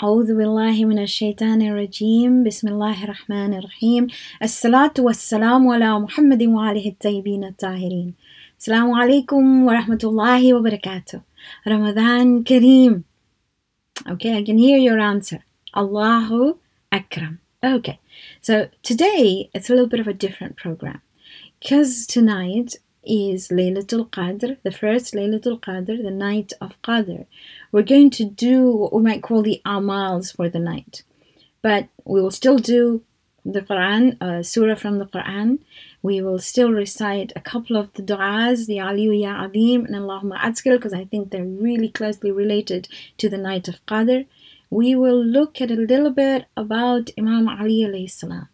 أعوذ بالله من الشيطان الرجيم بسم الله الرحمن الرحيم الصلاة والسلام على محمد وآله الطيبين الطاهرين. السلام عليكم ورحمة الله وبركاته. Ramadan Kareem. Okay, I can hear your answer. Allahu Akram. Okay, so today it's a little bit of a different program because tonight is Laylatul Qadr, the first Laylatul Qadr, the night of Qadr. We're going to do what we might call the amals for the night. But we will still do the Quran, surah from the Quran. We will still recite a couple of the du'as, the Aliyu Ya Adim and Allahumma Adskil, because I think they're really closely related to the night of Qadr. We will look at a little bit about Imam Ali alayhi salam,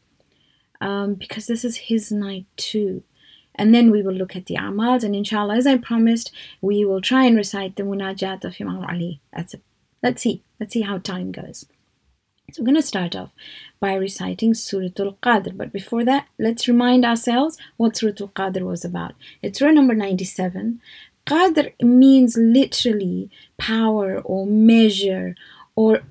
because this is his night too. And then we will look at the amals, and inshallah, as I promised, we will try and recite the munajat of Imam Ali. Let's see how time goes. So we're going to start off by reciting Suratul Qadr. But before that, let's remind ourselves what Suratul Qadr was about. It's surah number 97. Qadr means literally power or measure or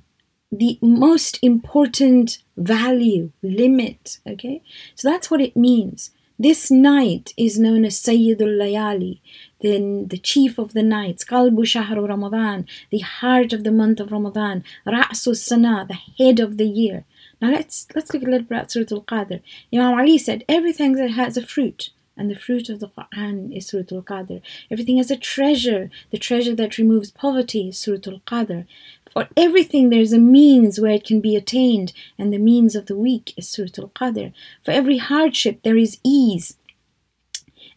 the most important value, limit. Okay, so that's what it means. This night is known as Sayyidul Layali, then the chief of the nights, Qalbu Shahru Ramadan, the heart of the month of Ramadan, Ra'su Sana, the head of the year. Now let's look a little bit at Suratul Qadr. Imam Ali said everything that has a fruit, and the fruit of the Quran is Suratul Qadr. Everything has a treasure, the treasure that removes poverty is Suratul Qadr. For everything there's a means where it can be attained, and the means of the weak is Suratul Qadr. For every hardship there is ease,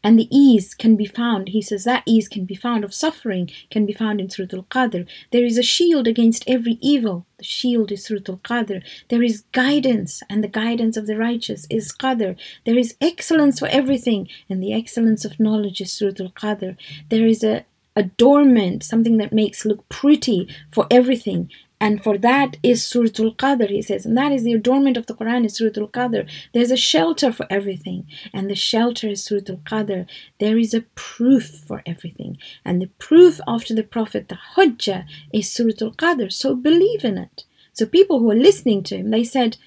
and the ease can be found, he says that ease can be found of suffering, can be found in Suratul Qadr. There is a shield against every evil, the shield is Suratul Qadr. There is guidance, and the guidance of the righteous is Qadr. There is excellence for everything, and the excellence of knowledge is Suratul Qadr. There is a adornment, something that makes look pretty for everything, and for that is Suratul Qadr, he says, and that is the adornment of the Quran is Suratul Qadr. There's a shelter for everything, and the shelter is Suratul Qadr. There is a proof for everything, and the proof after the Prophet, the Hujjah, is Suratul Qadr. So believe in it. So people who are listening to him, they said,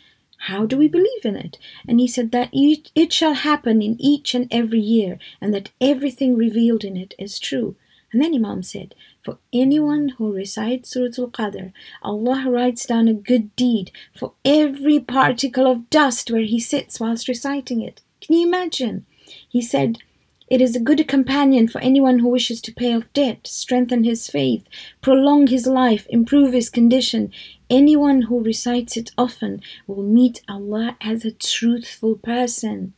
how do we believe in it? And he said that it shall happen in each and every year, and that everything revealed in it is true. And then Imam said, for anyone who recites Suratul Qadr, Allah writes down a good deed for every particle of dust where he sits whilst reciting it. Can you imagine? He said, it is a good companion for anyone who wishes to pay off debt, strengthen his faith, prolong his life, improve his condition. Anyone who recites it often will meet Allah as a truthful person.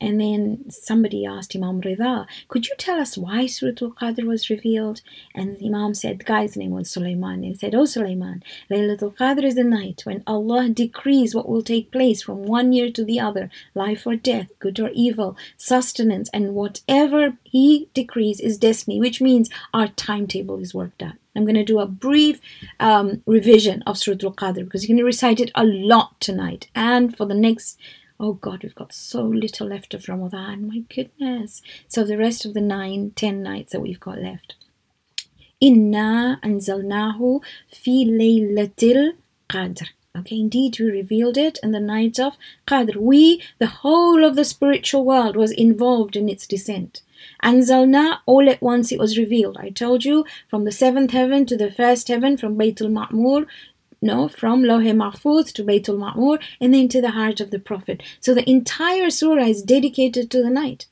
And then somebody asked Imam Rida, could you tell us why Suratul Qadr was revealed? And the Imam said, the guy's name was Sulaiman. And he said, oh Sulaiman, Laylatul Qadr is the night when Allah decrees what will take place from one year to the other, life or death, good or evil, sustenance, and whatever He decrees is destiny, which means our timetable is worked out. I'm going to do a brief revision of Suratul Qadr because you're going to recite it a lot tonight and for the next... Oh God, we've got so little left of Ramadan, my goodness. So the rest of the 9-10 nights that we've got left. Inna anzalnahu fi Laylatul Qadr. Okay, indeed we revealed it in the night of Qadr. We, the whole of the spiritual world was involved in its descent. Anzalna, all at once it was revealed. I told you, from the 7th heaven to the 1st heaven, from Baytul Ma'mur, from Lawh Mahfuz to Baytul Ma'mur, and then to the heart of the Prophet. So the entire surah is dedicated to the night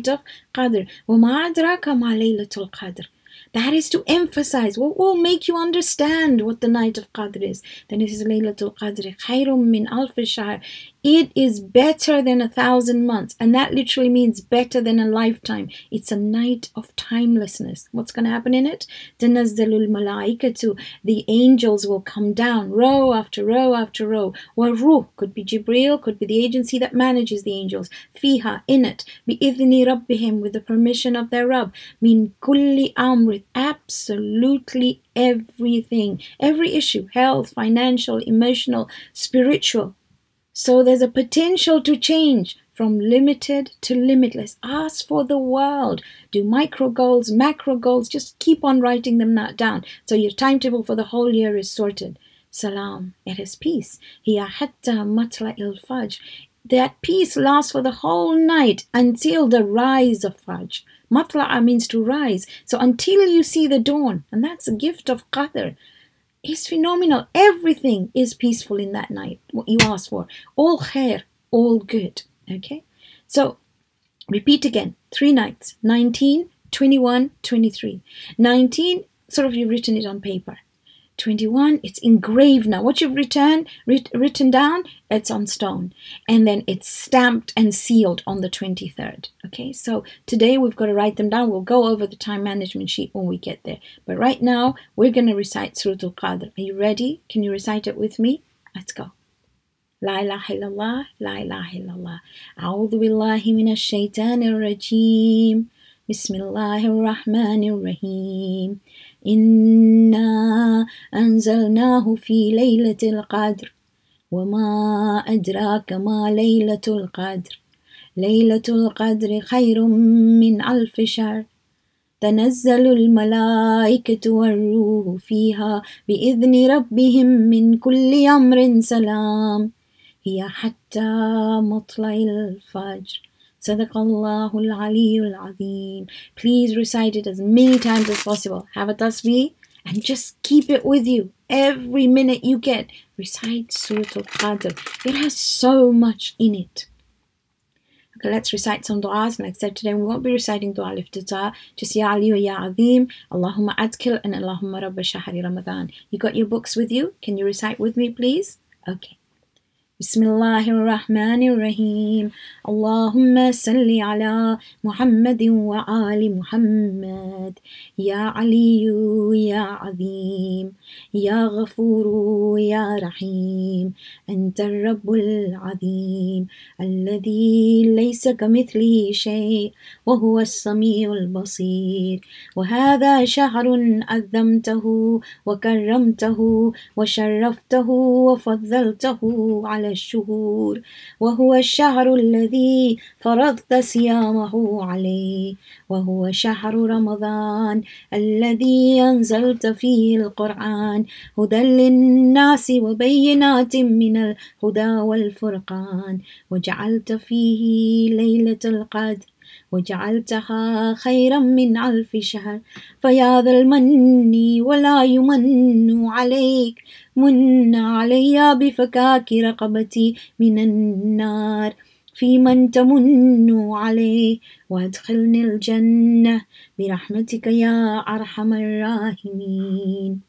of Qadr. وَمَا أَدْرَاكَ مَا لَيْلَةُ الْقَدْرِ. That is to emphasize what will make you understand what the night of Qadr is. Then it is Laylatul Qadr خَيْرٌ مِّنْ أَلْفِ الشَّهْرِ. It is better than 1,000 months. And that literally means better than a lifetime. It's a night of timelessness. What's going to happen in it? تَنَزَّلُ الْمَلَائِكَةُ. The angels will come down, row after row after row. وَالْرُوحُ, could be Jibreel, could be the agency that manages the angels. فِيهَا, in it. بِإِذْنِ رَبِّهِمْ, with the permission of their Rabb. مِنْ كُلِّ أَمْرٍ, absolutely everything. Every issue, health, financial, emotional, spiritual. So there's a potential to change from limited to limitless. Ask for the world. Do micro goals, macro goals. Just keep on writing them down. So your timetable for the whole year is sorted. salam. It is peace. هي حتى مطلع الفجر. That peace lasts for the whole night until the rise of Fajr. Matla'a means to rise. So until you see the dawn, and that's a gift of Qadr. It's phenomenal. Everything is peaceful in that night, what you ask for. All khair, all good. Okay? So repeat again. 3 nights. 19, 21, 23. 19, sort of you've written it on paper. 21, it's engraved now. What you've written down, it's on stone. And then it's stamped and sealed on the 23rd. Okay, so today we've got to write them down. We'll go over the time management sheet when we get there. But right now, we're going to recite Suratul Qadr. Are you ready? Can you recite it with me? Let's go. La ilaha illallah, la ilaha illallah. A'udhu billahi minash shaitanir rajim. Bismillahir rahmanir rahim. إنا أنزلناه في ليلة القدر وما أدراك ما ليلة القدر ليلة القدر خير من 1000 شهر تنزل الملائكة والروح فيها بإذن ربهم من كل أمر سلام هي حتى مطلع الفجر صدق الله العلي العظيم. Please recite it as many times as possible. Have a tasbih and just keep it with you. Every minute you get, recite Surah Al-Qadr. It has so much in it. Okay, let's recite some du'as. Like I said, today we won't be reciting du'a al-iftitah. Just Ya Ali wa Ya Azim, Allahumma adkil, and Allahumma rabba shahri Ramadan. You got your books with you? Can you recite with me, please? Okay. بسم الله الرحمن الرحيم اللهم صل على محمد وآل محمد يا علي يا عظيم يا غفور يا رحيم أنت الرب العظيم الذي ليس كمثله شيء وهو السميع البصير وهذا شهر عظمته وكرمته وشرفته وفضلته على الشهور وهو الشهر الذي فرضت صيامه عليه وهو شهر رمضان الذي أنزلت فيه القرآن هدى للناس وبينات من الهدى والفرقان وجعلت فيه ليلة القدر وجعلتها خيرا من 1000 شهر فيا ذا المن ولا يمن عليك من علي بفكاك رقبتي من النار في من تمن عليه وادخلني الجنة برحمتك يا أرحم الراحمين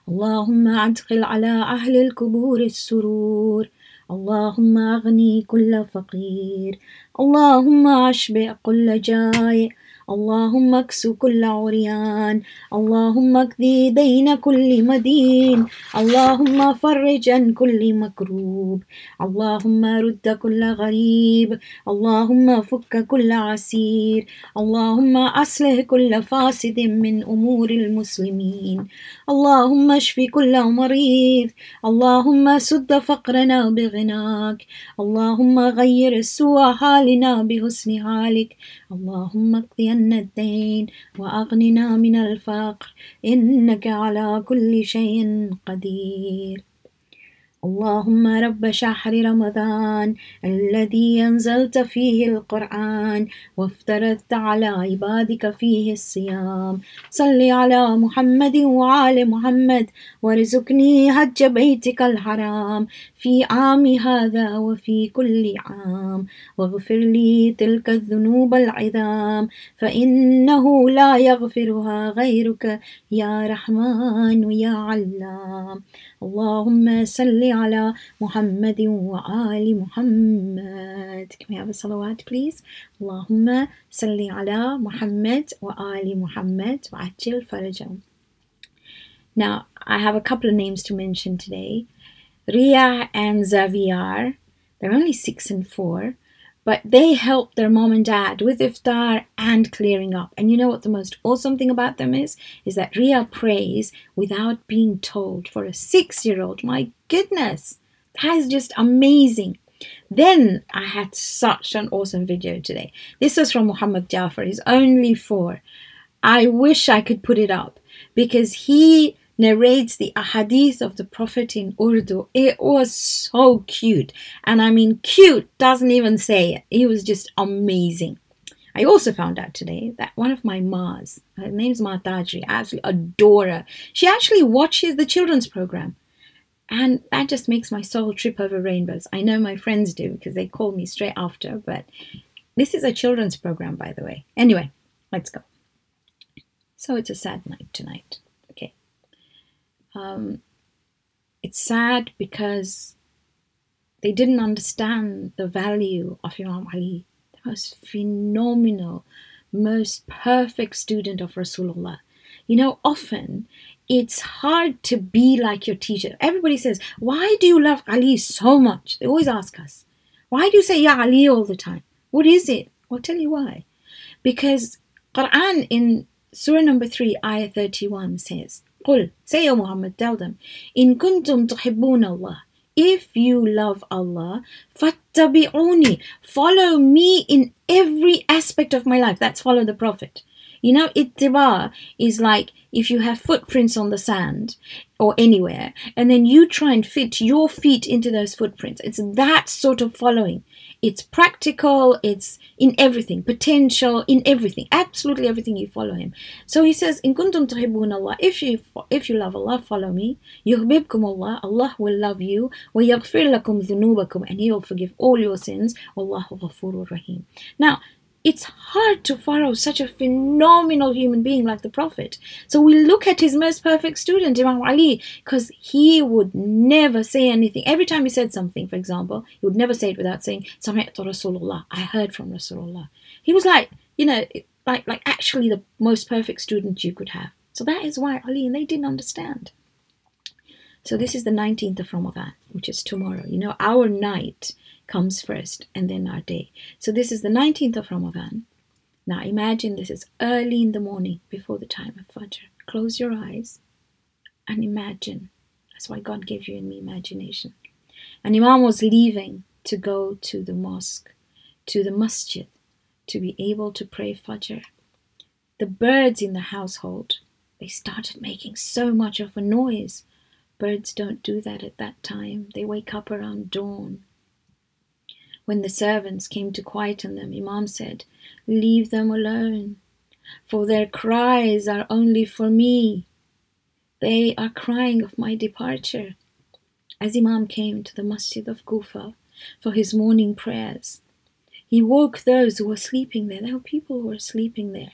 اللهم أدخل على أهل القبور السرور اللهم أغني كل فقير اللهم أشبع كل جائع اللهم اكسو كل عريان اللهم اقضي دين كل مدين اللهم فرج عن كل مكروب اللهم رد كل غريب اللهم فك كل عسير اللهم أصلح كل فاسد من أمور المسلمين اللهم اشف كل مريض اللهم سد فقرنا بغناك اللهم غير سوء حالنا بحسن حالك اللهم اقضي عنا الدين وأغننا من الفقر إنك على كل شيء قدير اللهم رب شهر رمضان الذي أنزلت فيه القرآن وافترضت على عبادك فيه الصيام صل على محمد وآل محمد وارزقني حج بيتك الحرام في عام هذا وفي كل عام واغفر لي تلك الذنوب العظام فإنه لا يغفرها غيرك يا رحمن يا علام اللهم صل على محمد وآل محمد. Can we have a salawat please? اللهم صل على محمد وآل محمد وعجل فرجهم. Now I have a couple of names to mention today. Ria and Xavier. They're only 6 and 4. But they help their mom and dad with iftar and clearing up. And you know what the most awesome thing about them is? Is that Ria prays without being told for a 6-year-old. My goodness, that is just amazing. Then I had such an awesome video today. This was from Muhammad Jafar. He's only 4. I wish I could put it up because he narrates the ahadith of the Prophet in Urdu. It was so cute. And I mean, cute doesn't even say it. It was just amazing. I also found out today that one of my Ma's, her name's Ma Tajri, I absolutely adore her. She actually watches the children's program. And that just makes my soul trip over rainbows. I know my friends do because they call me straight after. But this is a children's program, by the way. Anyway, let's go. So it's a sad night tonight. Okay. It's sad because they didn't understand the value of Imam Ali, the most phenomenal, most perfect student of Rasulullah. You know, often it's hard to be like your teacher. Everybody says, why do you love Ali so much? They always ask us, why do you say Ya Ali all the time? What is it? I'll tell you why. Because Quran in Surah number 3, ayah 31 says, Qul, say O Muhammad, tell them, In kuntum tuhibbun Allah, if you love Allah, fattabi'uni, follow me in every aspect of my life. That's follow the Prophet. You know, ittiba is like if you have footprints on the sand or anywhere, and then you try and fit your feet into those footprints. It's that sort of following. It's practical, it's in everything, potential, in everything, absolutely everything you follow him. So he says, In kuntum tuhibbun Allah, if you love Allah, follow me. Yuhbibkum Allah, Allah will love you. Wa yaghfir lakum dhunubakum, and he will forgive all your sins. Wallahu ghafurur rahim. Now, it's hard to follow such a phenomenal human being like the Prophet. So we look at his most perfect student, Imam Ali, because he would never say anything. Every time he said something, for example, he would never say it without saying, Sami'tu Rasulullah, I heard from Rasulullah. He was like, you know, like actually the most perfect student you could have. So that is why Ali, and they didn't understand. So this is the 19th of Ramadan, which is tomorrow. You know, our night comes first and then our day. So this is the 19th of Ramadan. Now imagine this is early in the morning before the time of Fajr. Close your eyes and imagine. That's why God gave you and me imagination. And Imam was leaving to go to the mosque, to the masjid, to be able to pray Fajr. The birds in the household, they started making so much of a noise. Birds don't do that at that time. They wake up around dawn. When the servants came to quieten them, Imam said, Leave them alone, for their cries are only for me. They are crying of my departure. As Imam came to the Masjid of Kufa for his morning prayers, he woke those who were sleeping there. There were people who were sleeping there.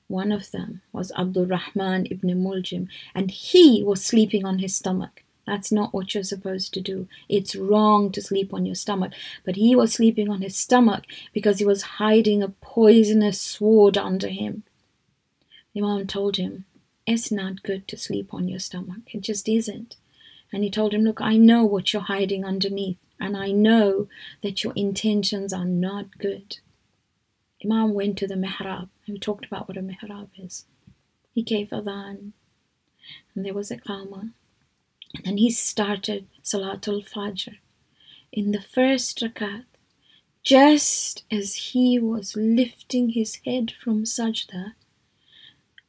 One of them was Abdul Rahman ibn Muljim, and he was sleeping on his stomach. That's not what you're supposed to do. It's wrong to sleep on your stomach. But he was sleeping on his stomach because he was hiding a poisonous sword under him. Imam told him, it's not good to sleep on your stomach. It just isn't. And he told him, look, I know what you're hiding underneath, and I know that your intentions are not good. Imam went to the mihrab, and we talked about what a mihrab is. He gave adhan, and there was iqamah. And he started Salatul Fajr. In the first rakat, just as he was lifting his head from sajda,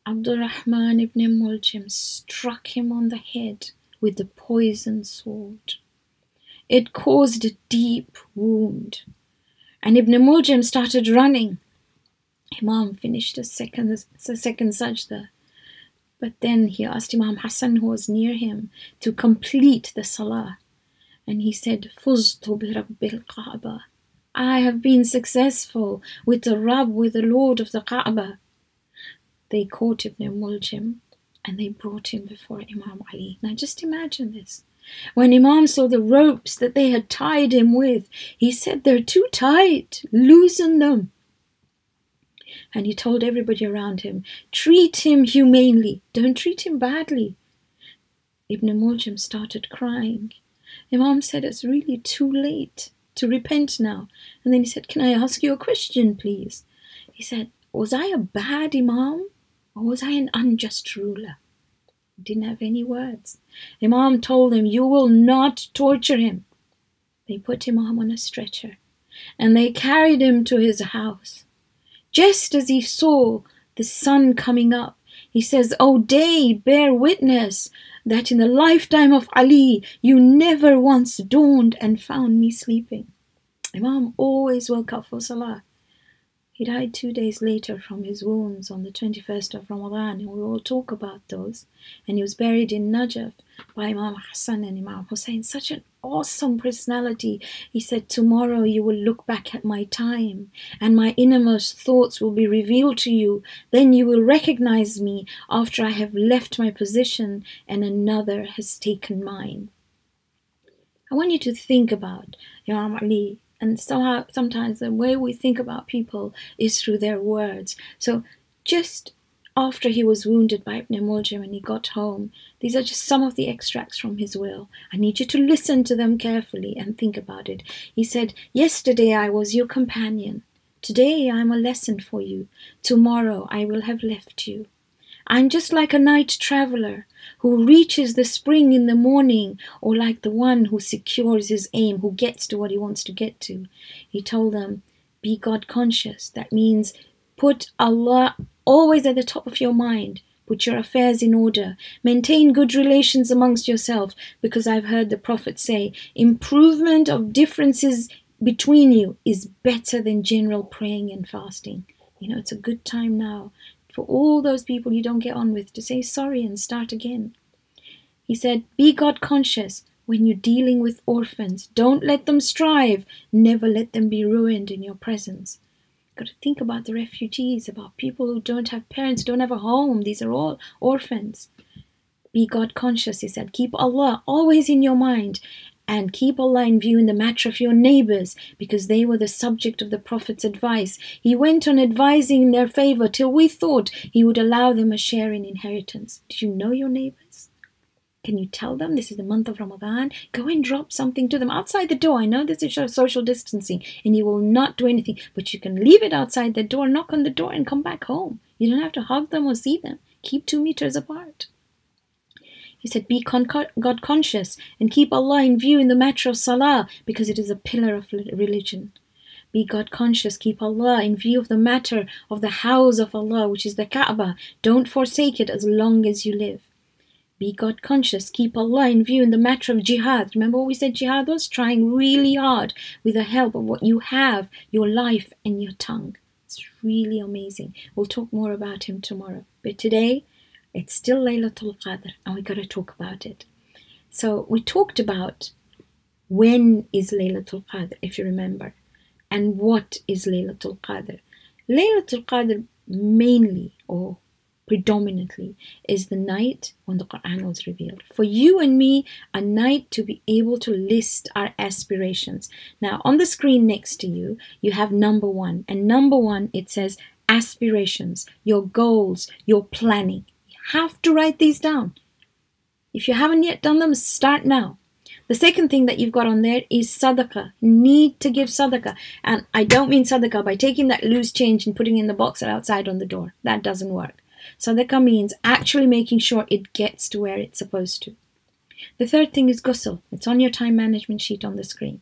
Abdul Rahman ibn Muljim struck him on the head with the poisoned sword. It caused a deep wound, and Ibn Muljim started running. Imam finished the second sajda. But then he asked Imam Hassan, who was near him, to complete the salah. And he said, Fuztu bi Rabbil Kaaba. I have been successful with the Rabb, with the Lord of the Kaaba. They caught Ibn Muljim and they brought him before Imam Ali. Now just imagine this. When Imam saw the ropes that they had tied him with, he said, they're too tight, loosen them. And he told everybody around him, treat him humanely, don't treat him badly. Ibn Muljim started crying. Imam said, it's really too late to repent now. And then he said, can I ask you a question, please? He said, was I a bad Imam or was I an unjust ruler? He didn't have any words. Imam told him, you will not torture him. They put Imam on a stretcher and they carried him to his house. Just as he saw the sun coming up, He says, "O day, bear witness that in the lifetime of Ali, you never once dawned and found me sleeping." Imam always woke up for Salah. He died 2 days later from his wounds on the 21st of Ramadan, and we will talk about those. And he was buried in Najaf by Imam Hassan and Imam Hussein. Such an awesome personality. He said, "Tomorrow you will look back at my time, and my innermost thoughts will be revealed to you. Then you will recognize me after I have left my position and another has taken mine." I want you to think about Imam Ali. And sometimes the way we think about people is through their words. So just after he was wounded by Ibn Muljam and he got home, these are just some of the extracts from his will. I need you to listen to them carefully and think about it. He said, "Yesterday I was your companion. Today I am a lesson for you. Tomorrow I will have left you. I'm just like a night traveler who reaches the spring in the morning, or like the one who secures his aim, who gets to what he wants to get to." He told them, be God conscious. That means put Allah always at the top of your mind. Put your affairs in order. Maintain good relations amongst yourself, because I've heard the Prophet say, improvement of differences between you is better than general praying and fasting. It's a good time now for all those people you don't get on with to say sorry and start again. He said, be God conscious when you're dealing with orphans. Don't let them strive. Never let them be ruined in your presence. You've got to think about the refugees, about people who don't have parents, don't have a home. These are all orphans. Be God conscious, he said. Keep Allah always in your mind. And keep Allah in view in the matter of your neighbors, because they were the subject of the Prophet's advice. He went on advising in their favor till we thought he would allow them a share in inheritance. Do you know your neighbors? Can you tell them this is the month of Ramadan? Go and drop something to them outside the door. I know this is social distancing and you will not do anything, but you can leave it outside the door, knock on the door and come back home. You don't have to hug them or see them. Keep 2 meters apart. He said, be God conscious and keep Allah in view in the matter of Salah, because it is a pillar of religion. Be God conscious, keep Allah in view of the matter of the house of Allah, which is the Kaaba. Don't forsake it as long as you live. Be God conscious, keep Allah in view in the matter of jihad. Remember what we said jihad was? Trying really hard with the help of what you have, your life and your tongue. It's really amazing. We'll talk more about him tomorrow. But today, it's still Laylatul Qadr, and we got to talk about it. So we talked about when is Laylatul Qadr, if you remember, and what is Laylatul Qadr. Laylatul Qadr mainly, or predominantly, is the night when the Quran was revealed. For you and me, a night to be able to list our aspirations. Now, on the screen next to you, you have number 1. And number 1, it says aspirations, your goals, your planning. Have to write these down. If you haven't yet done them, start now. The second thing that you've got on there is sadaqah. Need to give sadaqah. And I don't mean sadaqah by taking that loose change and putting it in the box outside on the door. That doesn't work. Sadaqah means actually making sure it gets to where it's supposed to. The third thing is ghusl. It's on your time management sheet on the screen.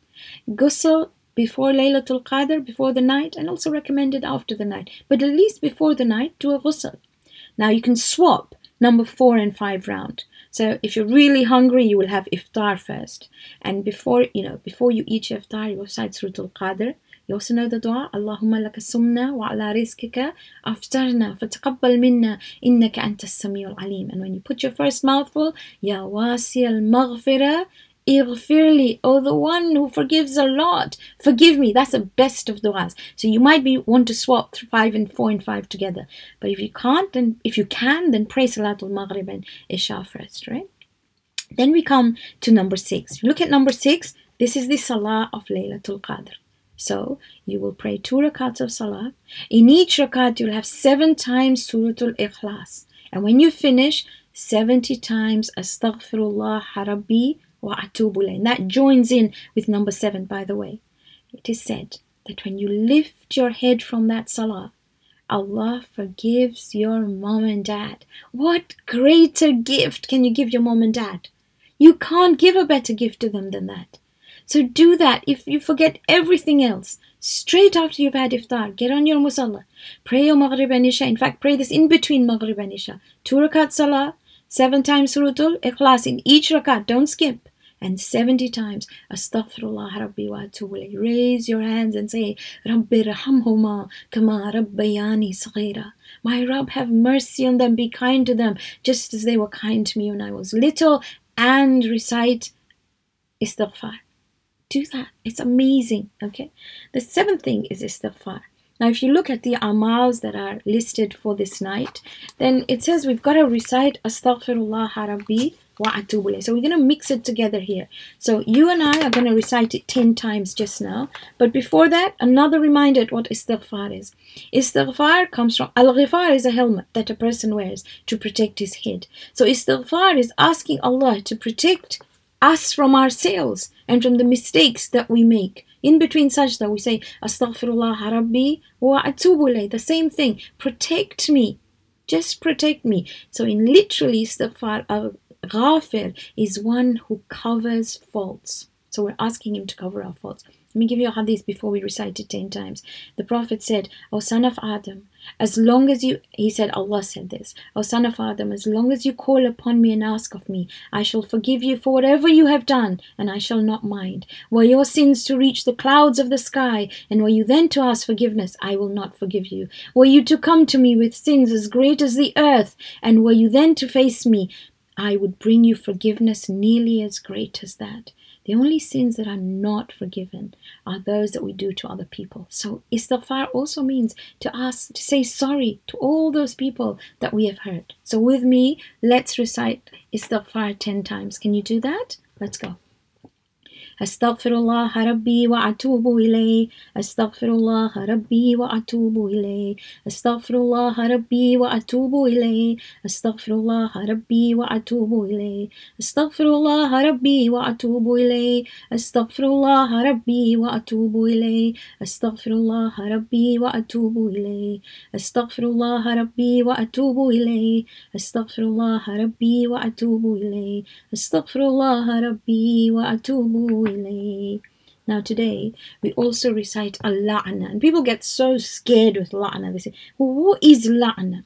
Ghusl before Laylatul Qadr, before the night, and also recommended after the night. But at least before the night, do a ghusl. Now you can swap number 4 and 5 round. So if you're really hungry, you will have iftar first. And before you eat your iftar, you recite Surah Al-Qadr. You also know the dua, Allahumma laka sumna wa ala rizkika aftarna fataqabbal minna innaka antas samiul alim. And when you put your first mouthful, Ya wasi al-maghfira Ighfirli, oh the one who forgives a lot, forgive me. That's the best of du'as. So you might want to swap 5 and 4 and 5 together. But if you can't, then if you can, then pray Salatul Maghrib and Isha first, right? Then we come to number 6. Look at number 6. This is the Salah of Laylatul Qadr. So you will pray 2 rakats of Salah. In each rakat, you'll have 7 times Suratul Ikhlas. And when you finish, 70 times Astaghfirullah Rabbi wa atubu ilayh. And that joins in with number 7, by the way. It is said that when you lift your head from that salah, Allah forgives your mom and dad. What greater gift can you give your mom and dad? You can't give a better gift to them than that. So do that. If you forget everything else, straight after you've had iftar, get on your musalla, pray your Maghrib and Isha. In fact, pray this in between Maghrib and Isha. 2 rakat salah, 7 times Suratul Ikhlas in each rakat, don't skip. And 70 times, Astaghfirullah Rabbi wa atubu ilayh. Raise your hands and say, Rabbi rahamhuma kama rabbayani saghira. My Rabb, have mercy on them, be kind to them, just as they were kind to me when I was little. And recite istighfar. Do that. It's amazing. Okay. The 7th thing is istighfar. Now, if you look at the amals that are listed for this night, then it says we've got to recite Astaghfirullah Rabbi wa atubu ilayh. So we're going to mix it together here. So you and I are going to recite it 10 times just now. But before that, another reminder at what istighfar is. Istighfar comes from al-ghifar, is a helmet that a person wears to protect his head. So istighfar is asking Allah to protect us from ourselves and from the mistakes that we make. In between sajda, we say, Astaghfirullah Rabbi wa atubu ilayh. The same thing. Protect me. Just protect me. So in literally, istighfar, al-ghafir is one who covers faults. So we're asking him to cover our faults. Let me give you a hadith before we recite it 10 times. The Prophet said, O son of Adam, as long as Allah said this, O son of Adam, as long as you call upon me and ask of me, I shall forgive you for whatever you have done, and I shall not mind. Were your sins to reach the clouds of the sky, and were you then to ask forgiveness, I will not forgive you. Were you to come to me with sins as great as the earth, and were you then to face me, I would bring you forgiveness nearly as great as that. The only sins that are not forgiven are those that we do to other people. So istighfar also means to say sorry to all those people that we have hurt. So with me, let's recite istighfar 10 times. Can you do that? Let's go. Astaghfirullah Rabbi wa atubu ilayh. Astaghfirullah Rabbi wa atubu ilayh. Astaghfirullah Rabbi wa atubu ilayh. Astaghfirullah Rabbi wa atubu ilayh. Astaghfirullah Rabbi wa atubu ilayh. Astaghfirullah Rabbi wa atubu ilayh. Astaghfirullah Rabbi wa atubu ilayh. Astaghfirullah Rabbi wa atubu ilayh. Astaghfirullah Rabbi wa atubu ilayh. Astaghfirullah Rabbi wa atubu ilayh. Now today we also recite al-la'na, and people get so scared with la'na. They say, well, what is la'na?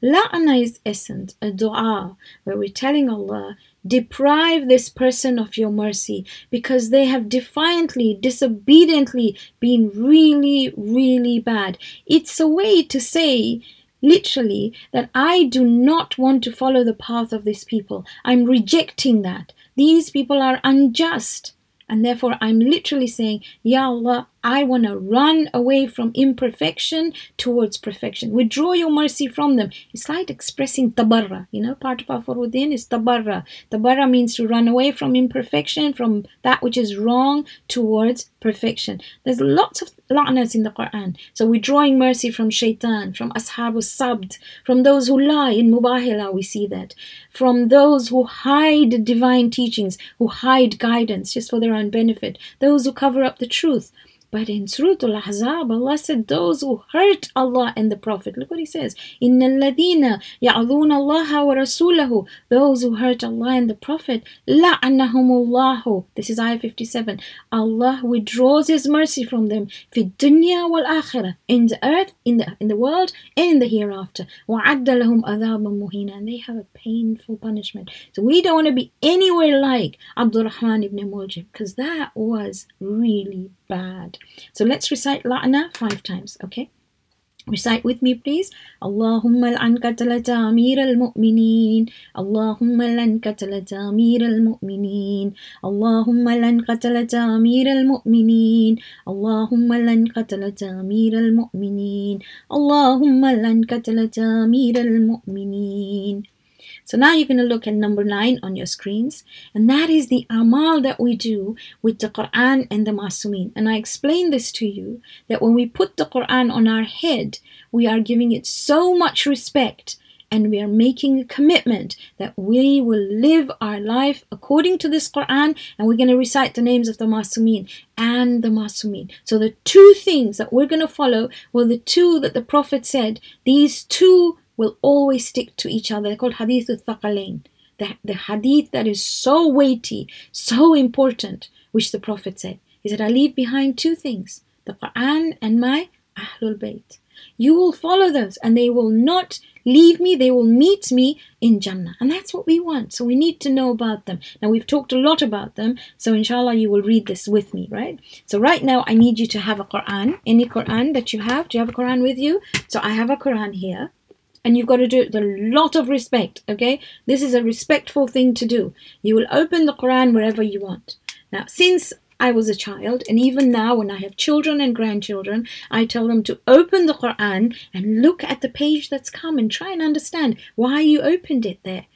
La'na is essence, a dua where we're telling Allah, deprive this person of your mercy because they have defiantly, disobediently been really, really bad. It's a way to say, literally, that I do not want to follow the path of these people. I'm rejecting that. These people are unjust. And therefore, I'm literally saying, Ya Allah, I want to run away from imperfection towards perfection. Withdraw your mercy from them. It's like expressing tabarra. Part of our furuddin is tabarra. Tabarra means to run away from imperfection, from that which is wrong towards perfection. There's lots of la'nas in the Quran. So withdrawing mercy from shaitan, from ashabus sabd, from those who lie in mubahila, we see that. From those who hide divine teachings, who hide guidance just for their own benefit. Those who cover up the truth. But in Surah Al-Ahzab, Allah said those who hurt Allah and the Prophet. Look what He says. إِنَّ الَّذِينَ يَعْذُونَ اللَّهَ وَرَسُولَهُ. Those who hurt Allah and the Prophet. لَعَنَهُمُ اللَّهُ. This is ayah 57. Allah withdraws His mercy from them. فِي الدُّنْيَا وَالْآخِرَةِ. In the earth, in the world, and in the hereafter. وَعَدَّ لَهُمْ أَذَابًا مُهِينًا. And they have a painful punishment. So we don't want to be anywhere like Abdurrahman ibn Muljim, because that was really bad. So let's recite la'na 5 times, okay? Recite with me, please. Allahumma al'an qatlata amir al-mu'mineen. Allahumma al'an qatlata amir al-mu'mineen. Allahumma al'an qatlata amir al-mu'mineen. Allahumma al'an qatlata amir al-mu'mineen. Allahumma al'an qatlata amir al-mu'mineen. So now you're going to look at number 9 on your screens, and that is the amal that we do with the Quran and the Masumin. And I explained this to you, that when we put the Quran on our head, we are giving it so much respect, and we are making a commitment that we will live our life according to this Quran, and we're going to recite the names of the Masumin and the Masumin. So the 2 things that we're going to follow were the 2 that the Prophet said, these 2 will always stick to each other. They're called hadith al-thaqalain. The hadith that is so weighty, so important, which the Prophet said. He said, I leave behind 2 things. the Quran and my Ahlul Bayt. You will follow those and they will not leave me, they will meet me in Jannah. And that's what we want. So we need to know about them. Now we've talked a lot about them, so inshallah you will read this with me, right? So right now I need you to have a Quran, any Quran that you have. Do you have a Quran with you? So I have a Quran here. And you've got to do it with a lot of respect, okay? This is a respectful thing to do. You will open the Quran wherever you want. Now, since I was a child, and even now when I have children and grandchildren, I tell them to open the Quran and look at the page that's come and try and understand why you opened it there.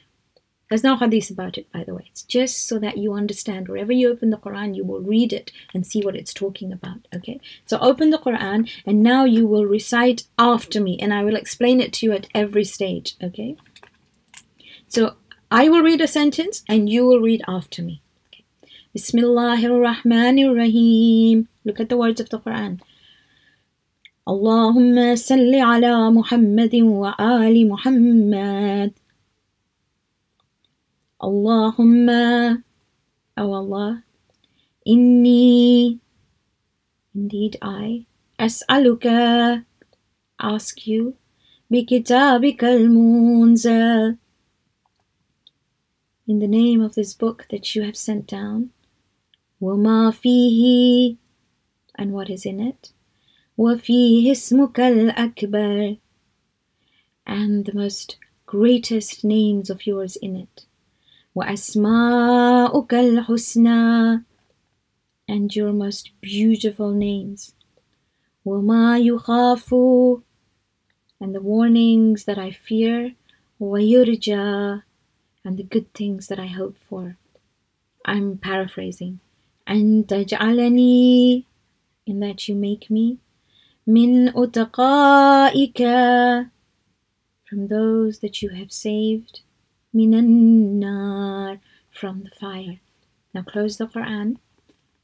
There's no hadith about it, by the way. It's just so that you understand. Wherever you open the Quran, you will read it and see what it's talking about, okay? So open the Quran, and now you will recite after me, and I will explain it to you at every stage, okay? So I will read a sentence, and you will read after me. Okay. Bismillahir Rahmanir Rahim. Look at the words of the Quran. Allahumma salli ala Muhammadin wa ali Muhammad. Allahumma, O Allah, inni, indeed I, as'aluka, ask you, bikitabika al-munzal, in the name of this book that you have sent down, wa ma fihi, and what is in it, wa fihi ismuka al-akbar, and the most greatest names of yours in it. وَأَسْمَاؤُكَ الْحُسْنَى, and your most beautiful names. وَمَا يُخَافُ, and the warnings that I fear. وَيُرْجَى, and the good things that I hope for. I'm paraphrasing. أَن تَجْعَلَنِي, in that you make me. مِنْ أُتَقَائِكَ, from those that you have saved. Minan nar, from the fire. Now close the Quran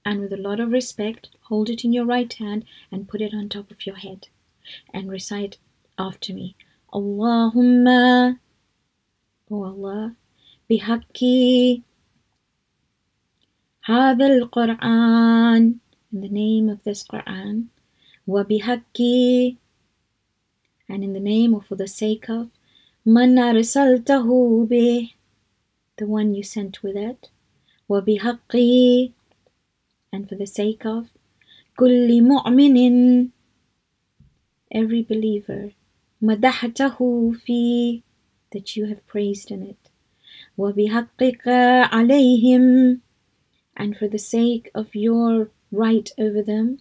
and with a lot of respect hold it in your right hand and put it on top of your head and recite after me. Allahumma, O Allah, bihaqqi hadha al-Quran, in the name of this Quran, wa bihaqqi, and in the name or for the sake of Man arsaltahu bih, the one you sent with it. Wa bihaqqi, and for the sake of kulli mu'minin, every believer. Madahtahu fi, that you have praised in it. Wa bihaqqika alayhim, and for the sake of your right over them.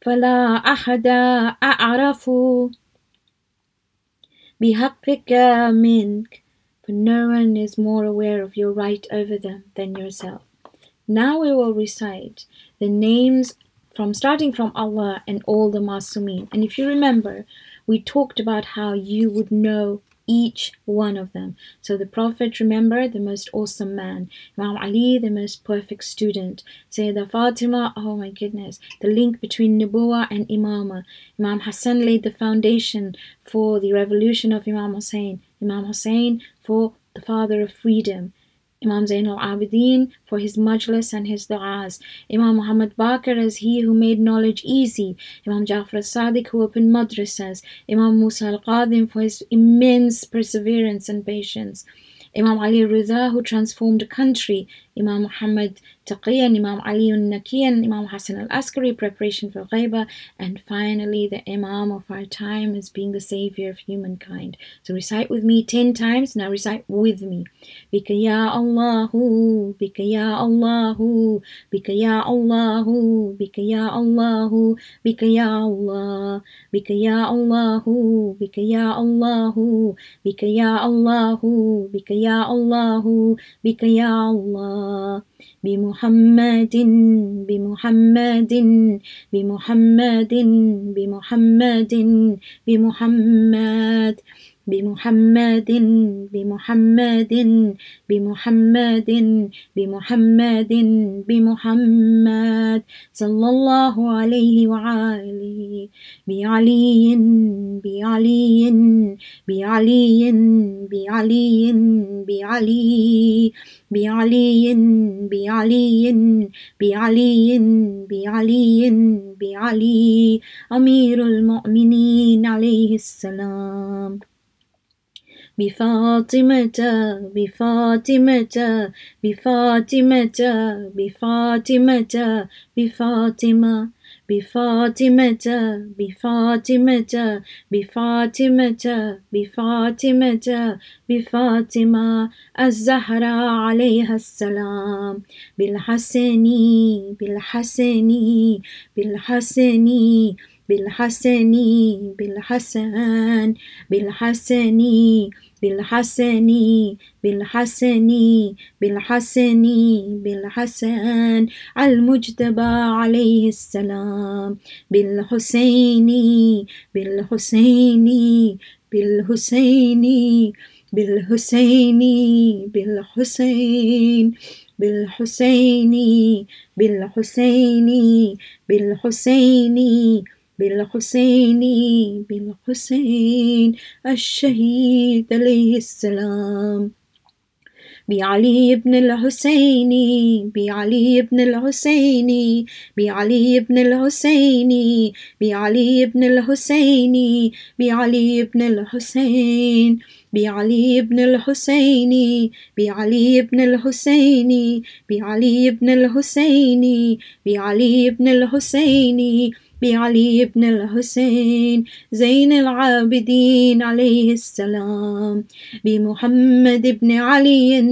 Fala ahada a'rafu bihaqqika mink, for no one is more aware of your right over them than yourself. Now we will recite the names starting from Allah and all the Masumeen. And if you remember, we talked about how you would know each one of them. So the Prophet, remember, the most awesome man. Imam Ali, the most perfect student. Sayyidah Fatima, oh my goodness, the link between Nubuwah and Imama. Imam Hassan laid the foundation for the revolution of Imam Hussein. Imam Hussein for the father of freedom. Imam Zain al-Abidin for his majlis and his du'as. Imam Muhammad Baqir as he who made knowledge easy. Imam Jafar al-Sadiq who opened madrasas. Imam Musa al-Qadim for his immense perseverance and patience. Imam Ali Rida who transformed a country. Imam Muhammad Taqi and Imam Ali al-Naki and Imam Hassan al-Askari, preparation for Ghaiba, and finally the Imam of our time as being the savior of humankind. So recite with me 10 times. Now recite with me. Bika ya Allahu, Bika ya Allahu, Bika ya Allahu, Bika ya Allahu, Bika ya Allah, Bika ya Allahu, Bika ya Allahu, Bika ya Allahu, Bika ya Allahu, Bika ya Allah. بمحمد بمحمد بمحمد بمحمد بمحمد بمحمد بمحمد بمحمد بمحمد بمحمد صلى الله عليه وآله بعلي بعلي بعلي بعلي بعلي بعلي بعلي بعلي بعلي بعلي أمير المؤمنين عليه السلام بفاطمة بفاطمة بفاطمة بفاطمة بفاطمة بفاطمة بفاطمة بفاطمة بفاطمة بفاطمة الزهراء عليها السلام بالحسن بالحسن بالحسن بالحسن بالحسن بالحسن بالحسن بالحسن بالحسن بالحسن المجتبى عليه السلام بالحسين بالحسين بالحسين بالحسين بالحسين بالحسين بالحسين بالحسين بالحسين بالحسين الشهيد عليه السلام بعلي بن الحسين بعلي بن الحسين بعلي بن الحسين بعلي بن الحسين بعلي بن الحسين بعلي بن الحسين بعلي بن الحسين بعلي بن الحسين بعلي بن الحسين بعلي بن الحسين زين العابدين عليه السلام بمحمد بن علي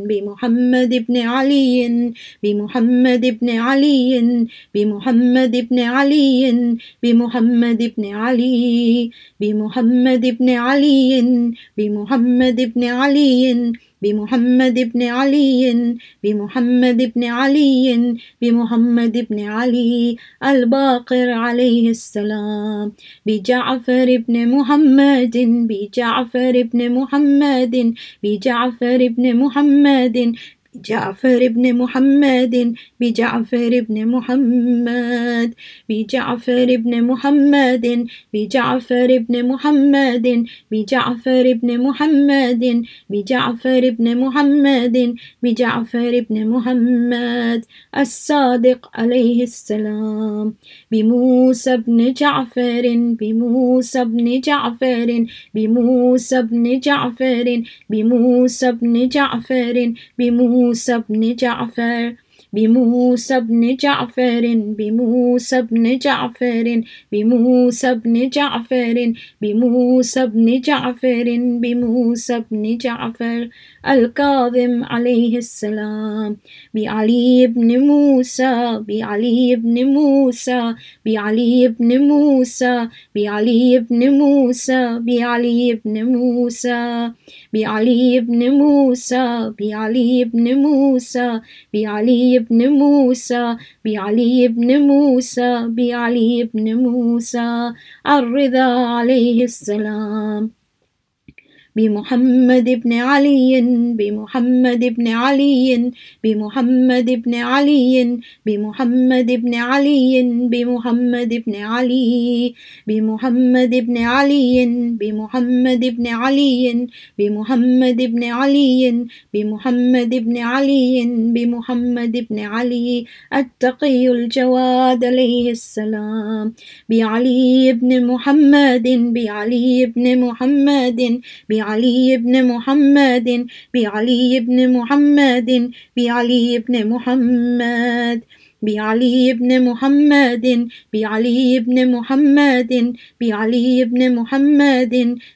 بمحمد بن علي بمحمد بن علي بمحمد بن علي بمحمد بن علي بمحمد بن علي بمحمد بن علي بمحمد بن علي بمحمد بن علي بمحمد بن علي الباقر عليه السلام بجعفر بن محمد بجعفر بن محمد بجعفر بن محمد بجعفر بن محمد بجعفر بن محمد بجعفر بن محمد بجعفر بن محمد بجعفر بن محمد بجعفر بن محمد بجعفر بن محمد الصادق عليه السلام بموسى بن جعفر بموسى بن جعفر بموسى بن جعفر بموسى بن جعفر بموسى بن جعفر بموسى بن جعفر بموسى بن جعفر بموسى بن جعفر بموسى بن جعفر بموسى بن جعفر الكاظم عليه السلام بعلي بن موسى بعلي بن موسى بعلي بن موسى بعلي بن موسى بعلي بن موسى بعلي بن موسى بعلي بن موسى بعلي بن موسى بعلي بن موسى بعلي بن موسى الرضا عليه السلام بمحمد بن علي بمحمد بن علي بمحمد بن علي بمحمد بن علي بمحمد بن علي بمحمد بن علي بمحمد بن علي بمحمد بن علي بمحمد بن علي بمحمد بن علي التقي الجواد عليه السلام بعلي بن محمد بعلي بن محمد بعلي بن محمد بعلي بن محمد بعلي بن محمد بعلي بن محمد بعلي بن محمد بعلي بن محمد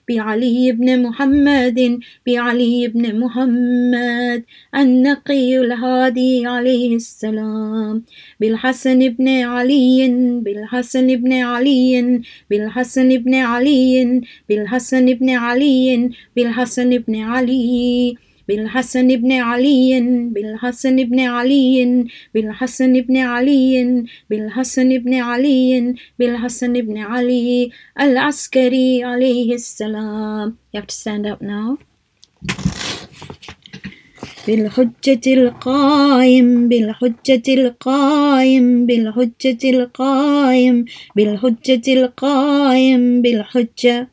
بعلي بن محمد بعلي بن محمد النقي الهادي عليه السلام بالحسن بن علي بالحسن بن علي بالحسن بن علي بالحسن بن علي بالحسن بن علي بالحسن بن علي بالحسن بن علي بالحسن بن علي بالحسن بن علي بالحسن بن علي العسكري عليه السلام. You have to stand up now. بالحجة القائم بالحجة القائم بالحجة القائم بالحجة القائم بالحجة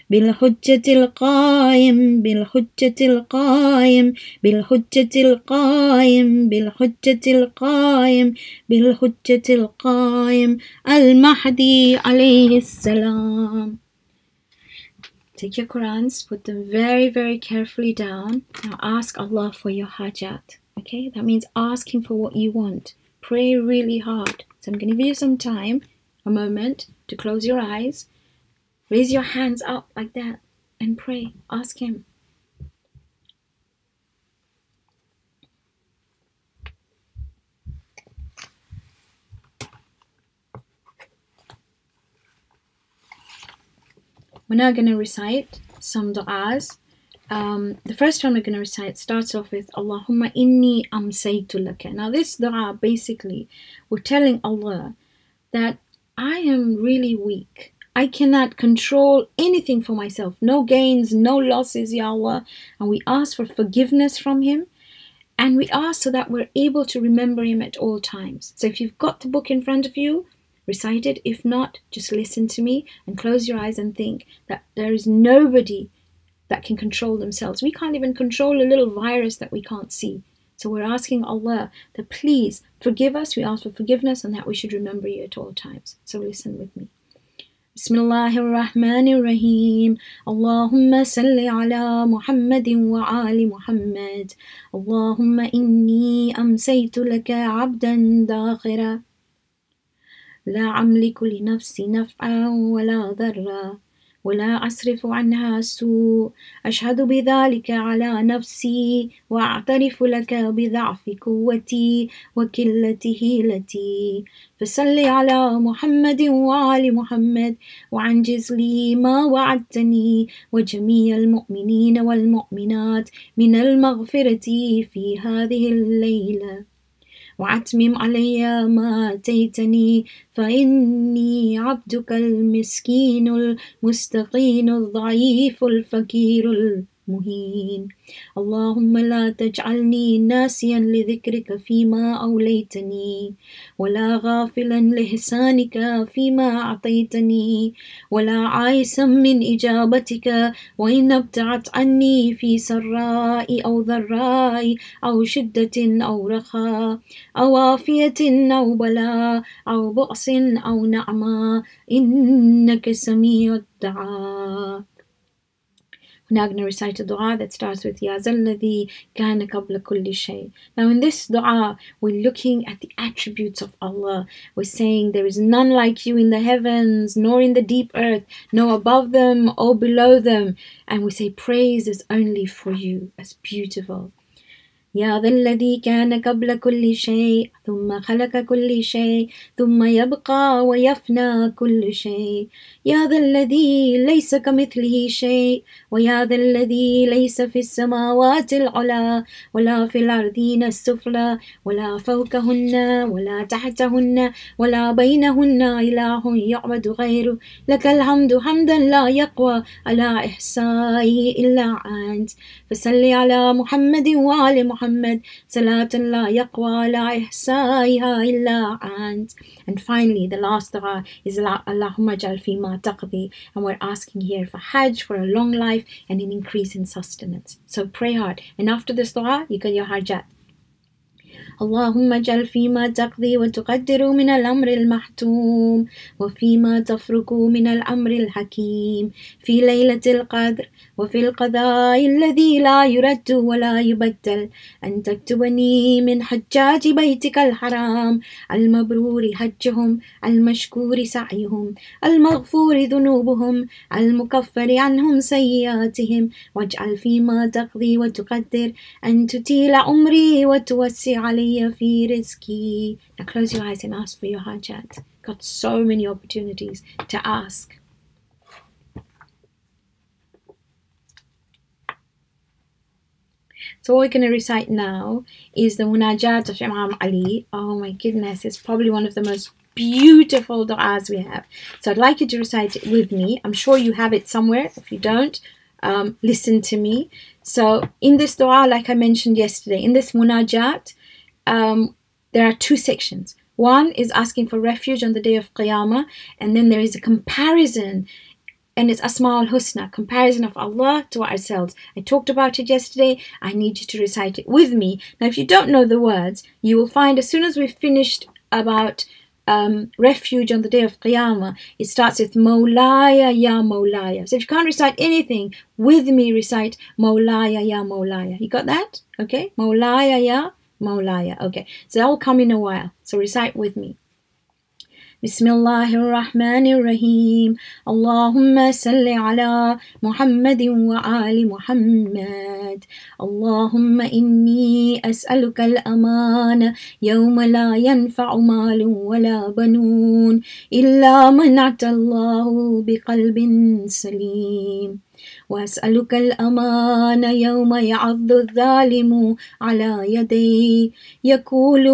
بالحجة القائم بالحجة القائم بالحجة القائم بالحجة القائم بالحجة القائم المهدي عليه السلام. Take your Qurans, put them very, very carefully down. Now ask Allah for your hajat. Okay, that means ask Him for what you want. Pray really hard. So I'm going to give you some time, a moment, to close your eyes. Raise your hands up like that and pray. Ask Him. We're now going to recite some du'as. The first one we're going to recite starts off with Allahumma inni amsaytu laka. Now this du'a, basically, we're telling Allah that I am really weak. I cannot control anything for myself. No gains, no losses, Ya Allah. And we ask for forgiveness from Him. And we ask so that we're able to remember Him at all times. So if you've got the book in front of you, recite it. If not, just listen to me and close your eyes and think that there is nobody that can control themselves. We can't even control a little virus that we can't see. So we're asking Allah to please forgive us. We ask for forgiveness and that we should remember You at all times. So listen with me. Bismillahir Rahmanir Rahim. Allahumma salli ala Muhammadin wa ali Muhammad. Allahumma inni amsaytu laka abdan dakhira. لا أملك لنفسي نفعا ولا ضرا ولا أصرف عنها سوء أشهد بذلك على نفسي وأعترف لك بضعف قوتي وقلة حيلتي فصل على محمد وآل محمد وأنجز لي ما وعدتني وجميع المؤمنين والمؤمنات من المغفرة في هذه الليلة وأتمم علي ما آتيتني فإني عبدك المسكين المستقين الضعيف الفقير المهين اللهم لا تجعلني ناسيا لذكرك فيما أوليتني ولا غافلا لإحسانك فيما أعطيتني ولا عائسا من إجابتك وإن ابتعدت عني في سراء أو ضراء أو شدة أو رخاء أو عافية أو بلاء أو بؤس أو نعمة إنك سميع الدعاء. We're now going to recite a dua that starts with Ya Zalladhi Kana Qabla Kulli Shay. Now in this dua, we're looking at the attributes of Allah. We're saying there is none like You in the heavens, nor in the deep earth, nor above them or below them. And we say praise is only for You. That's beautiful. يا ذا الذي كان قبل كل شيء ثم خلق كل شيء ثم يبقى ويفنى كل شيء يا ذا الذي ليس كمثله شيء ويا ذا الذي ليس في السماوات العلى ولا في الأرضين السفلى ولا فوقهن ولا تحتهن ولا بينهن إله يعبد غيره لك الحمد حمدا لا يقوى على إحصائه إلا أنت فصل على محمد وآل محمد صلاة لا يقوى على إحصائها إلا أنت. And finally, the last dua is Allahumma jal fima taqdi, and we're asking here for Hajj, for a long life and an increase in sustenance. So pray hard, and after this dua you get your hajat. اللهم اجعل فيما تقضي وتقدر من الأمر المحتوم وفيما تفرق من الأمر الحكيم في ليلة القدر وفي القضاء الذي لا يرد ولا يبدل أن تكتبني من حجاج بيتك الحرام المبرور حجهم المشكور سعيهم المغفور ذنوبهم المكفر عنهم سيئاتهم واجعل فيما تقضي وتقدر أن تطيل عمري وتوسع علي في رزقي. Now close your eyes and ask for your hajat. Got so many opportunities to ask. So what we're going to recite now is the Munajat of Imam Ali. Oh my goodness, it's probably one of the most beautiful du'as we have. So I'd like you to recite it with me. I'm sure you have it somewhere. If you don't, listen to me. So in this dua, like I mentioned yesterday, in this Munajat, there are two sections. One is asking for refuge on the day of Qiyamah, and then there is a comparison, and it's Asma'ul Husna, comparison of Allah to ourselves. I talked about it yesterday. I need you to recite it with me. Now, if you don't know the words, you will find as soon as we've finished about refuge on the day of Qiyamah, it starts with Mawlaya ya Mawlaya. So if you can't recite anything, with me recite Mawlaya ya Mawlaya. You got that? Okay? Mawlaya ya Mawlaya. Okay. So that will come in a while. So recite with me. بسم الله الرحمن الرحيم اللهم صل على محمد وآل محمد اللهم إني أسألك الأمان يوم لا ينفع مال ولا بنون إلا من أتى الله بقلب سليم وأسألك الأمان يوم يعض الظالم على يديه يقول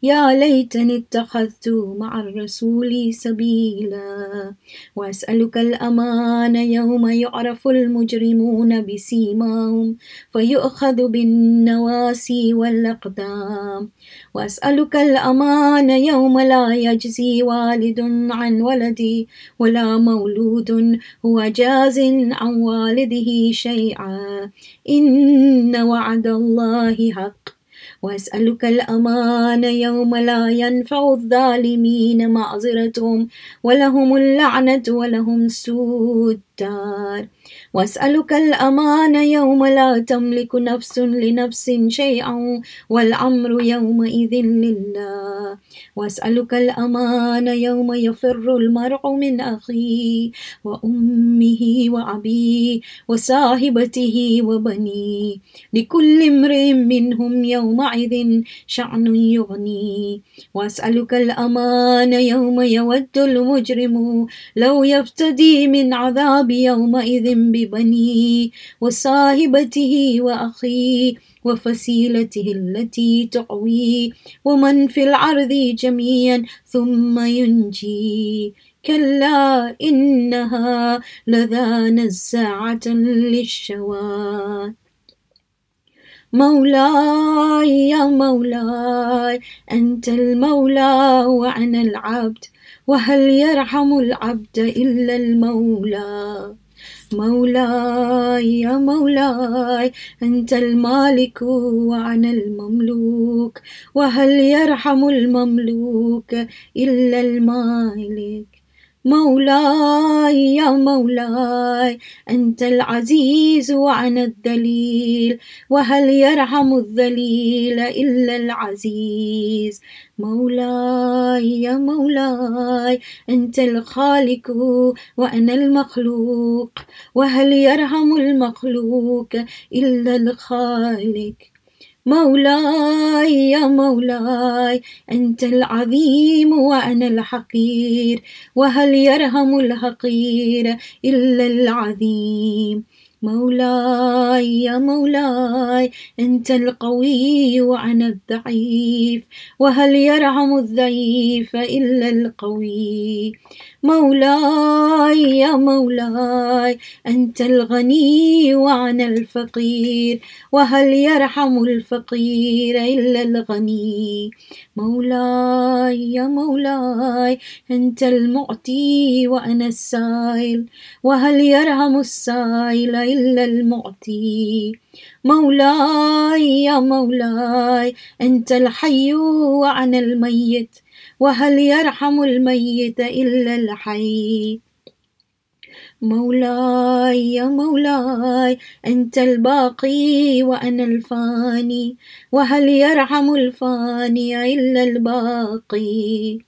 يا ليتني اتخذت مع الرسول سبيلا وأسألك الأمان يوم يعرف المجرمون بسيماهم فيؤخذ بالنواسي والأقدام وأسألك الأمان يوم لا يجزي والد عن ولده ولا مولود هو جاز عن والده شيئا إن وعد الله حق وأسألك الأمان يوم لا ينفع الظالمين معذرتهم ولهم اللعنة ولهم سوء الدار وأسألك الأمان يوم لا تملك نفس لنفس شيئا والأمر يومئذ لله وأسألك الأمان يوم يفر المرء من أخيه وأمه وأبيه وصاحبته وبنيه لكل امرئ منهم يومئذ شأن يغنيه وأسألك الأمان يوم يود المجرم لو يفتدي من عذاب يومئذ ببنيه وصاحبته وأخيه وفصيلته التي تقويه ومن في الأرض جميعا ثم ينجيه كلا إنها لذا نزاعة للشوى مولاي يا مولاي أنت المولى وأنا العبد وهل يرحم العبد إلا المولى مولاي يا مولاي أنت المالك وأنا المملوك وهل يرحم المملوك إلا المالك مولاي يا مولاي أنت العزيز وأنا الذليل وهل يرحم الذليل إلا العزيز مولاي يا مولاي أنت الخالق وأنا المخلوق وهل يرحم المخلوق إلا الخالق مولاي يا مولاي أنت العظيم وأنا الحقير وهل يرحم الحقير إلا العظيم مولاي يا مولاي أنت القوي وأنا الضعيف وهل يرحم الضعيف إلا القوي مولاي يا مولاي أنت الغني وأنا الفقير وهل يرحم الفقير إلا الغني مولاي يا مولاي أنت المعطي وأنا السائل وهل يرحم السائل إلا المعطي مولاي يا مولاي أنت الحي وأنا الميت وهل يرحم الميت إلا الحي مولاي يا مولاي أنت الباقي وأنا الفاني وهل يرحم الفاني إلا الباقي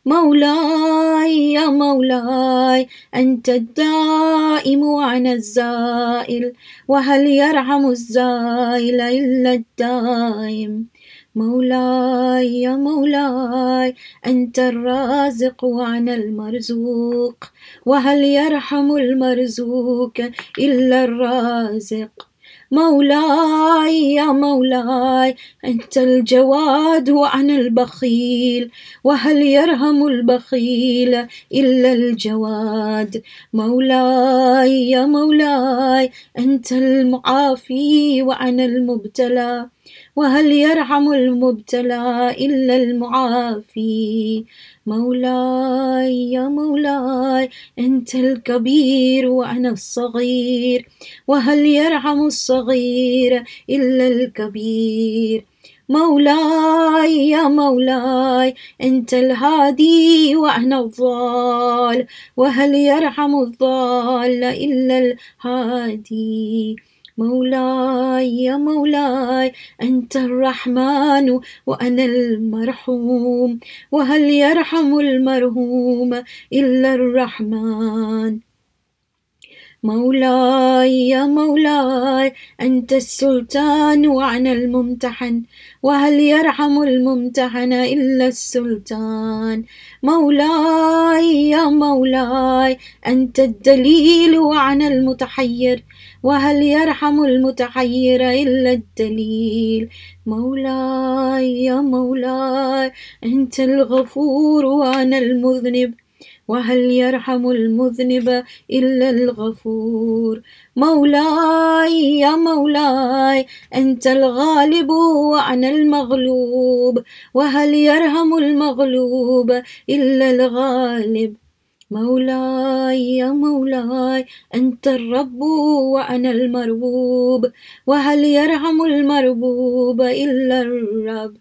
مولاي يا مولاي أنت الدائم وأنا الزائل وهل يرحم الزائل إلا الدائم مولاي يا مولاي أنت الرازق وأنا المرزوق وهل يرحم المرزوق إلا الرازق مولاي يا مولاي أنت الجواد وأنا البخيل، وهل يرحم البخيل إلا الجواد. مولاي يا مولاي أنت المعافي وأنا المبتلى، وهل يرحم المبتلى إلا المعافي. مولاي يا مولاي أنت الكبير وأنا الصغير، وهل يرحم الصغير إلا الكبير. مولاي يا مولاي أنت الهادي وأنا الضال، وهل يرحم الضال إلا الهادي. مولاي يا مولاي أنت الرحمن وأنا المرحوم، وهل يرحم المرحوم إلا الرحمن. مولاي يا مولاي أنت السلطان وأنا الممتحن، وهل يرحم الممتحن إلا السلطان. مولاي يا مولاي أنت الدليل وأنا المتحير، وهل يرحم المتحير إلا الدليل. مولاي يا مولاي أنت الغفور وأنا المذنب، وهل يرحم المذنب إلا الغفور. مولاي يا مولاي أنت الغالب وأنا المغلوب، وهل يرحم المغلوب إلا الغالب. مولاي يا مولاي أنت الرب وأنا المربوب، وهل يرحم المربوب إلا الرب.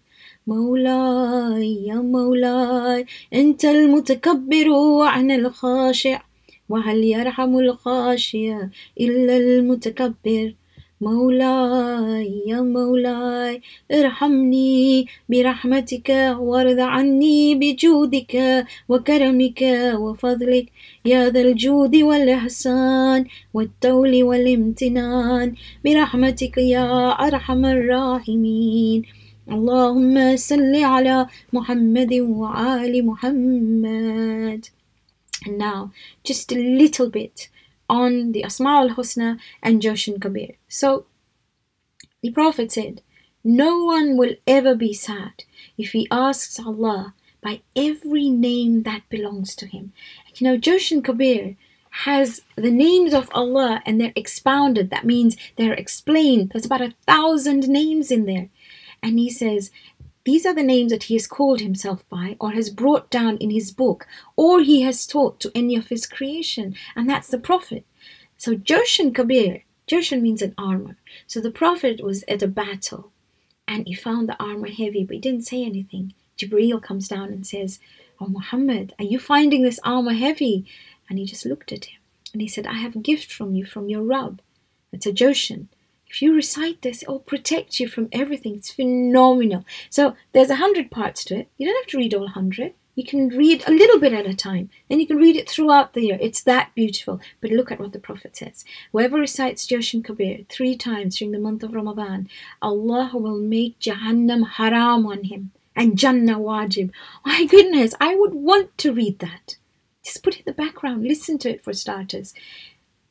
مولاي يا مولاي أنت المتكبر وأنا الخاشع، وهل يرحم الخاشع إلا المتكبر. مولاي يا مولاي ارحمني برحمتك وارض عني بجودك وكرمك وفضلك يا ذا الجود والإحسان والتول والامتنان، برحمتك يا أرحم الراحمين. اللهم صل على محمد وآل محمد. And now, just a little bit on the Asma al-Husna and Joshan Kabir. So, the Prophet said, no one will ever be sad if he asks Allah by every name that belongs to him. You know, Joshan Kabir has the names of Allah and they're expounded. That means they're explained. There's about 1,000 names in there. And he says, these are the names that he has called himself by, or has brought down in his book, or he has taught to any of his creation, and that's the Prophet. So Joshan Kabir, Joshan means an armor. So the Prophet was at a battle, and he found the armor heavy, but he didn't say anything. Jibreel comes down and says, oh Muhammad, are you finding this armor heavy? And he just looked at him, and he said, I have a gift from you, from your Rabb. It's a Joshan. If you recite this, it will protect you from everything. It's phenomenal. So there's 100 parts to it. You don't have to read all 100. You can read a little bit at a time. Then you can read it throughout the year. It's that beautiful. But look at what the Prophet says. Whoever recites Joshan Kabir 3 times during the month of Ramadan, Allah will make Jahannam haram on him and Jannah wajib. My goodness, I would want to read that. Just put it in the background. Listen to it for starters.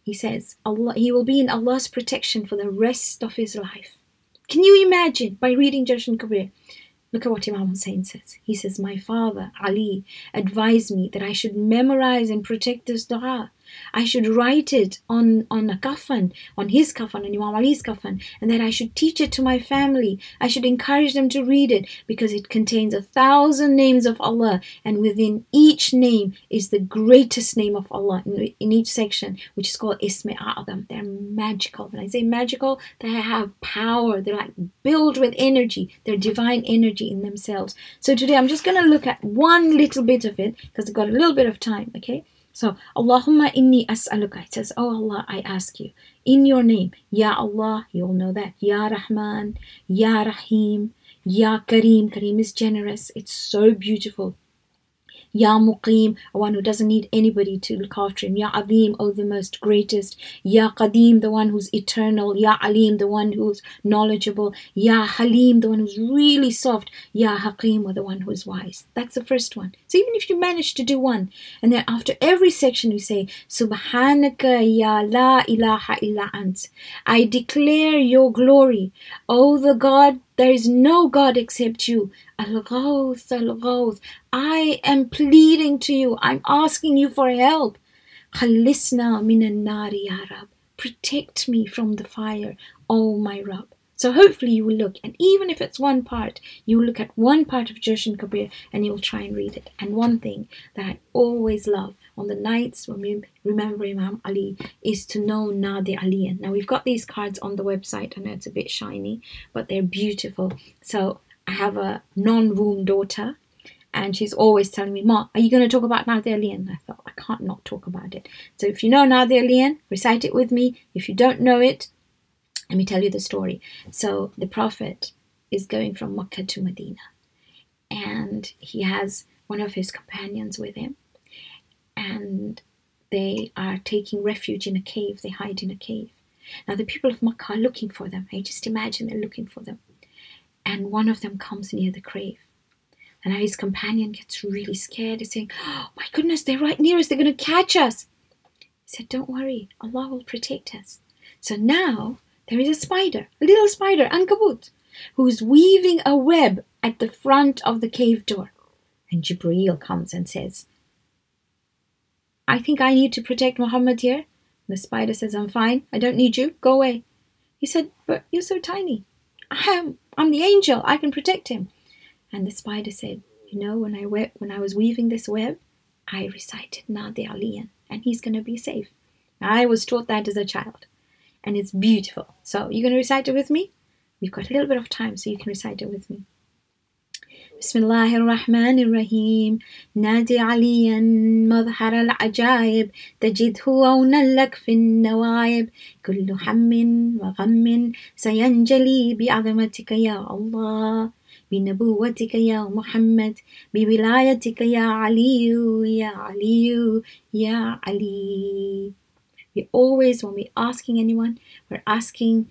He says, Allah, he will be in Allah's protection for the rest of his life. Can you imagine by reading Joshan Kabir? Look at what Imam Hussein says. He says, my father, Ali, advised me that I should memorize and protect this dua. I should write it on a kafan, on his kafan, on Imam Ali's kafan, and that I should teach it to my family. I should encourage them to read it because it contains 1,000 names of Allah, and within each name is the greatest name of Allah in each section, which is called Ismi A'adam. They're magical. When I say magical, they have power. They're like built with energy. They're divine energy in themselves. So today I'm just going to look at one little bit of it because I've got a little bit of time, okay? So, Allahumma inni as'aluka. It says, oh Allah, I ask you, in your name, Ya Allah, you all know that, Ya Rahman, Ya Rahim, Ya Kareem. Kareem is generous. It's so beautiful. Ya Muqim, a one who doesn't need anybody to look after him. Ya Azim, oh the most greatest. Ya Qadim, the one who's eternal. Ya Alim, the one who's knowledgeable. Ya Halim, the one who's really soft. Ya Hakim, or the one who's wise. That's the first one. So even if you manage to do one, and then after every section we say, Subhanaka ya la ilaha illa ant. I declare your glory, O the God, there is no God except you. Al-Ghawth, Al-Ghawth. I am pleading to you. I'm asking you for help. Khalisna minan nari ya Rab. Protect me from the fire, O my Rab. So hopefully you will look, and even if it's one part, you will look at one part of Joshan Kabir and you'll try and read it. And one thing that I always love on the nights when we remember Imam Ali is to know Nadi Aliyan. Now we've got these cards on the website. I know it's a bit shiny, but they're beautiful. So I have a non-womb daughter, and she's always telling me, Ma, are you going to talk about Nadi Aliyan? I thought, I can't not talk about it. So if you know Nadi Aliyan, recite it with me. If you don't know it, let me tell you the story. So the Prophet is going from Mecca to Medina, and he has one of his companions with him, and they are taking refuge in a cave. They hide in a cave. Now the people of Mecca are looking for them. I just imagine they're looking for them. And one of them comes near the cave. And now his companion gets really scared. He's saying, oh my goodness, they're right near us. They're going to catch us. He said, don't worry. Allah will protect us. So now there is a spider, a little spider, Ankabut, who's weaving a web at the front of the cave door. And Jibreel comes and says, I think I need to protect Muhammad here. The spider says, I'm fine. I don't need you. Go away. He said, but you're so tiny. I'm the angel. I can protect him. And the spider said, you know, when I was weaving this web, I recited Nadi Aliyan, and he's going to be safe. I was taught that as a child. And it's beautiful. So you're going to recite it with me? We've got a little bit of time, so you can recite it with me. Bismillahir Rahmanir Rahim. Nadi Aliyan madhar al-ajaib. Tajidhu awnan lak fin nawaib. Kullu hammin wa ghammin sayanjali bi'azamatika ya Allah. بنبوتك يا محمد بولايتك يا علي يا علي يا علي. We always, when we're asking anyone, we're asking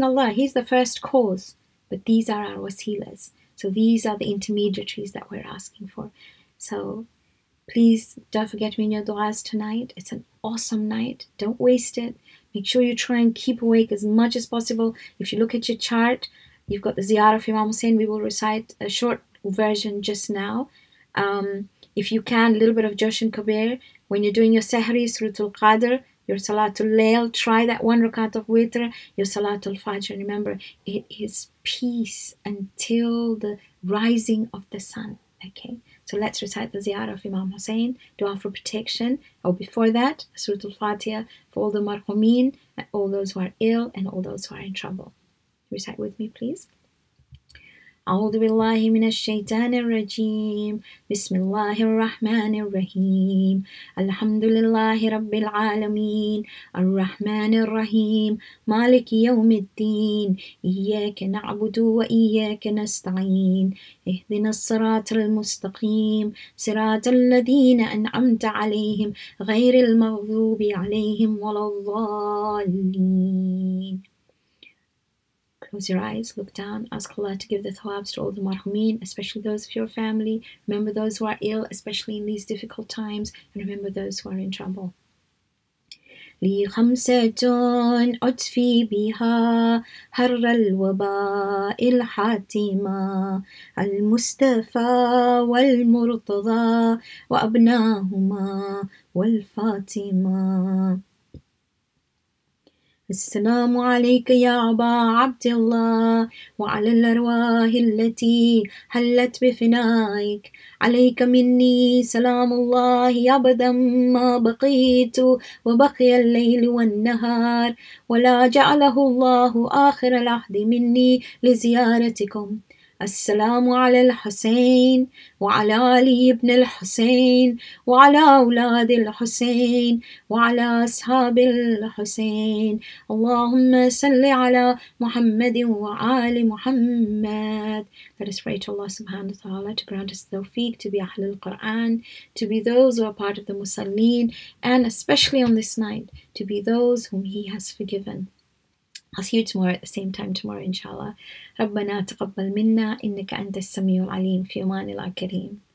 Allah. He's the first cause, but these are our wasilas. So these are the intermediaries that we're asking for. So please don't forget me in your du'as tonight. It's an awesome night. Don't waste it. Make sure you try and keep awake as much as possible. If you look at your chart, you've got the Ziyarah of Imam Hussein. We will recite a short version just now. If you can, a little bit of Joshan Kabir. When you're doing your Sahri, Laylatul Qadr, your Salatul Layl, try that one rakat of Witr, your Salatul Fajr. Remember, it is peace until the rising of the sun. Okay, so let's recite the Ziyarah of Imam Hussein, dua for protection. Or before that, Suratul Fatiha for all the marhumeen, all those who are ill and all those who are in trouble. Recite with me, please. أعوذ بالله من الشيطان الرجيم بسم الله الرحمن الرحيم الحمد لله رب العالمين الرحمن الرحيم مالك يوم الدين إياك نعبد وإياك نستعين اهدنا الصراط المستقيم صراط الذين أنعمت عليهم غير المغضوب عليهم ولا الضالين. Close your eyes, look down, ask Allah to give the thawabs to all the marhumeen, especially those of your family. Remember those who are ill, especially in these difficult times, and remember those who are in trouble. لي خمسة أطفي بها هر الوباء الحاتمة المصطفى والمرتضى وأبناهما والفاطمة. السلام عليك يا أبا عبد الله وعلى الأرواح التي حلت بفنائك عليك مني سلام الله أبدا ما بقيت وبقي الليل والنهار ولا جعله الله آخر العهد مني لزيارتكم السلام على الحسين وعلى علي بن الحسين وعلى أولاد الحسين وعلى أصحاب الحسين. اللهم صل على محمد وآل محمد. Let us pray to Allah subhanahu wa ta'ala to grant us tawfiq to be Ahlul Quran, to be those who are part of the Musallin, and especially on this night, to be those whom He has forgiven. I'll see you tomorrow at the same time tomorrow, inshallah. ربنا تقبل منا إنك أنت السميع العليم. في أمان الله الكريم.